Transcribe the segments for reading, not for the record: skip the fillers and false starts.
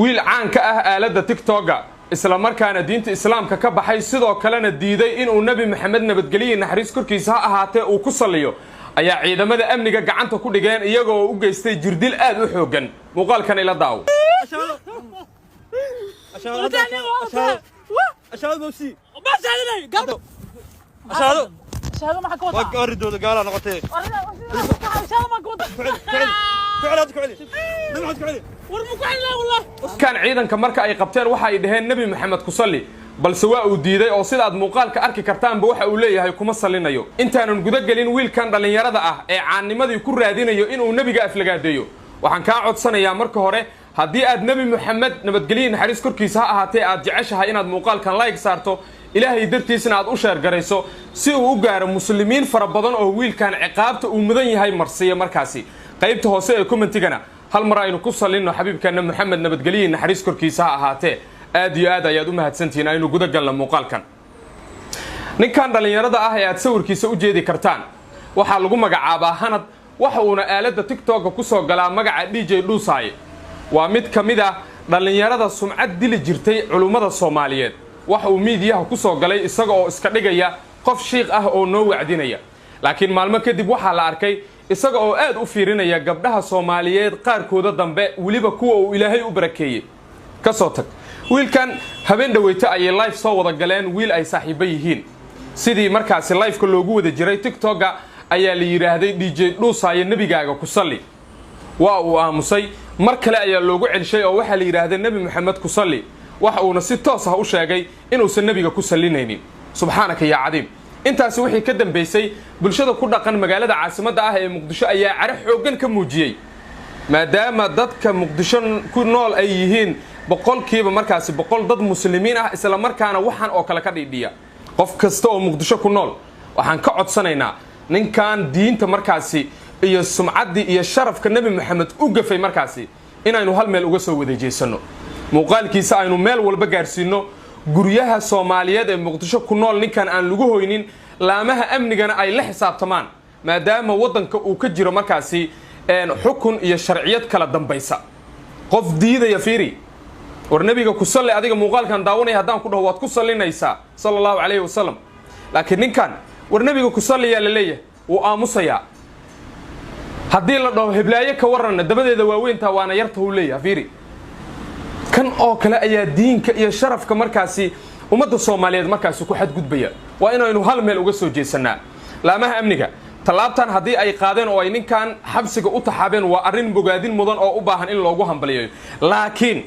wiil caan ka ah aaladda TikTok-ga isla markaana diinta islaamka ka baxay sidoo kalena diiday inuu nabi maxamed nabadgeliye naxariis korkiisa ha ahaatee uu ku saliyo ayaa ciidamada amniga gacanta ku dhigeen iyagoo u geystay jirdil aad u xoogan muuqaalkan ila daaw كان ciidanka marka ay qabteen waxa ay dhaheen nabi maxamed ku sali balse waa uu diiday oo sidaad muuqaalka arki kartaanba waxa uu leeyahay kuma salinayo intaanan guda galin wiilkan dhalinyarada ah ee caanimadii ku raadinayo inuu nabiga aflagaadeeyo waxaan ka codsanayaa marka hore haddii aad nabi maxamed nabadgeliye naxariis korkiisa ha ahaatee aad jeceshahay inaad muuqaalkan like saarto ilaahay dartiisna aad u sheer garayso si uu u gaaro muslimiin fara badan oo wiilkan ciqaabta uu mudan yahay marsiya markaasi qaybta hoose ee commentigana hal mar aynu ku salino xabiibkeena maxamed nabadgeliye naxariis korkiisa ha ahaatee aad iyo aad ayaad u mahadsantihiin aynu guda galno muuqaalkan ninkan dhalinyarada ah ee aad sawirkiisa u jeedi kartaan waxaa lagu magacaabaa Hanad waxa uuna aaladda TikTok ku soo galaa magaca DJ Dhuusaaye waa mid kamid ah dhalinyarada sumcad dili jirtay culimada Soomaaliyeed waxa uu miidiyaha ku soo galay isaga oo iska dhigaya qof sheekh ah oo noo wacdinaya laakiin maalmo kadib waxa la arkay isaga oo aad u fiirinaya gabdhaha Soomaaliyeed qaarkooda dambe waliba kuwa uu Ilaahay u barakeeyay ka soo tag wiilkan habeen dhaweyta ay live soo wada galeen wiil ay saaxiibo yihiin sidii markaasi live-ka loogu wada jiray TikTok-ga ayaa la yiraahday DJ Dhuusaaye nabigaaga ku sali waa uu aamusay mar kale ayaa loogu celishay oo waxa la yiraahday nabi maxamed ku sali waxa uuna si toos ah u sheegay inuusan nabiga ku salinaynin subxaanaka yaa cadiim intaas wixii ka dambeysay bulshada ku dhaqan magaalada caasimadda ah ee Muqdisho ayaa carax xoogan ka muujiyay maadaama dadka Muqdisho ku nool ay yihiin boqolkiiba markaasi boqol dad muslimiin ah isla markaana waxaan oo kale ka dhigdhiya qof kasta oo Muqdisho ku nool waxaan ka codsanaynaa ninkan diinta markaasi iyo sumcadii iyo sharafka nabi maxamed u gafay markaasi inaynu hal meel uga soo wadeejeysano muuqaalkiisa aynu meel walba gaarsiino guryaha Soomaaliyeed ee Muqdisho ku nool ninkan aan lagu hoynin laamaha amnigana ay la xisaabtamaan maadaama wadanka uu ka jiro markaasi xukun iyo sharciyad kala dambaysa qof diidaya fiiri war nabiga ku sali adiga muuqaalkan daawanaya hadaan ku dhaho waad ku salinaysaa sallallahu alayhi wasallam laakiin ninkan war nabiga ku saliya la leeyahay uu aamusaya haddii la dhaho heblaaye ka warana dabadeeda waaweynta waana yarta uu leeyahay fiiri kan oo kale ayaa diinka iyo sharafka markaasi ummadda Soomaaliyeed markaasi ku xadgudbaya waa inaynu hal meel uga soo jeesanaa laamaha amniga talaabtan haddii ay qaadeen oo ay ninkan xabsiga u taxaabeen waa arrin bogaadin mudan oo u baahan in loogu hambaliyo laakiin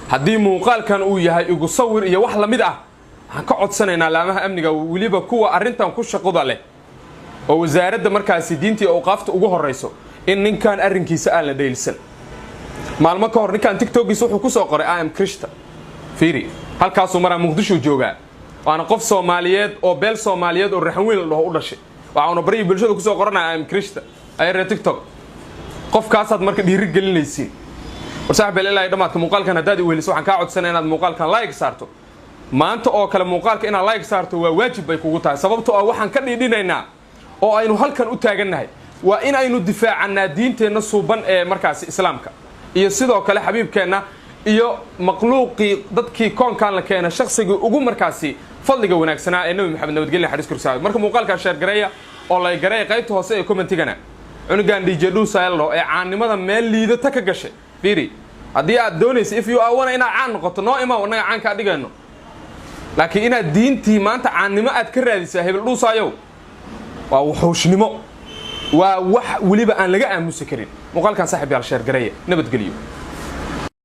haddii muuqaalkan uu yahay igu sawir iyo wax la mid ah waxaan ka codsanaynaa laamaha amniga waliba kuwa arrintan ku shaqada leh oo wasaaradda markaasi diinta iyo awqaafta ugu horeyso in ninkan arrinkiisa aan la dheelsan maalmo ka hor ninkan TikTok-giisa wuxuu ku soo qoray I am Christian fiiri halkaas uu maraa Muqdisho joogaa waana qof Soomaaliyeed oo beel Soomaaliyeed oo raxan weyn loo u dhashay waxaanu bari bulshada ku soo qoranaa I am Christian ay reer TikTok qofkaas aad marka dhiiri gelinaysiin وصاحب الله دماadka muuqaalkan hadaad u weliso waxaan ka codsanaa inaad muuqaalkan like saarto maanta oo kale muuqaalka inaad like saarto waa waajib bay kugu tahay sababtoo ah waxaan ka dhidhinaynaa oo aynu halkan u taaganahay waa in aynu difaacnaa diinteena suuban ee markaasi islaamka iyo sidoo kale xabiibkeena iyo makhluuqii dadkii koonkan la keenay shakhsiga ugu markaasi fadliga wanaagsanaa ee nabi maxamed nabadgeliye xariis kursaad marka muuqaalka share gareeya oo la gareey qaybta hoose ee commentigana cunugan DJ Dhuusaaye ee caanimada meel liidata ka gashay fiiri haddii aad doonayso if you are ina caan noqoto noo ima wanaga caan ka dhigayno laakiin ina diintii maanta caanimo aad ka raadisay hebel Dhuusaayow waa wuxuushnimo waa wax waliba aan laga aamusi karin muuqaalkan saaxiib yaal share gareeya nabadgeliyo